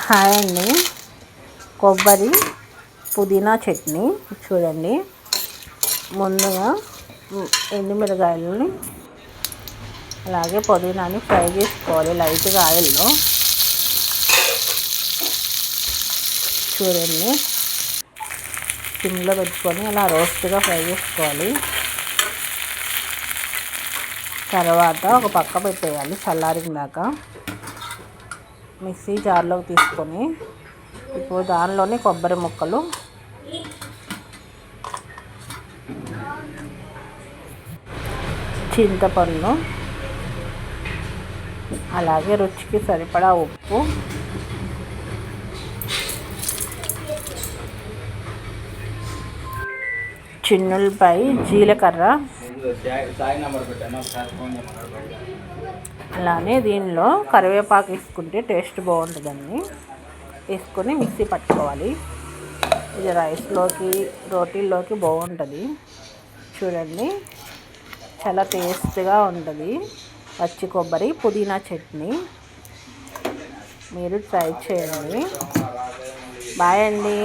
Hi అండి. కొబ్బరి పుదీనా చట్నీ చూడండి. ముందుగా ఎండుమిరగాయలని అలాగే పుదీనాని ఫ్రై చేసుకోవాలి లైట్గా ఆయిల్లో. చూడండి, సిమ్లో పెట్టుకొని అలా రోస్ట్గా ఫ్రై చేసుకోవాలి. తర్వాత ఒక పక్క పెట్టేయాలి చల్లారిందాక. మిక్సీ జార్లోకి తీసుకొని ఇప్పుడు దానిలోని కొబ్బరి ముక్కలు, చింతపండు, అలాగే రుచికి సరిపడా ఉప్పు, చిన్నులపై జీలకర్ర, అలానే దీనిలో కరివేపాకు వేసుకుంటే టేస్ట్ బాగుంటుందండి. వేసుకొని మిక్సీ పట్టుకోవాలి. ఇది రైస్లోకి రోటీల్లోకి బాగుంటుంది. చూడండి, చాలా టేస్ట్గా ఉంటుంది పచ్చి కొబ్బరి పుదీనా చట్నీ. మీరు ట్రై చేయండి. బాయ్ అండి.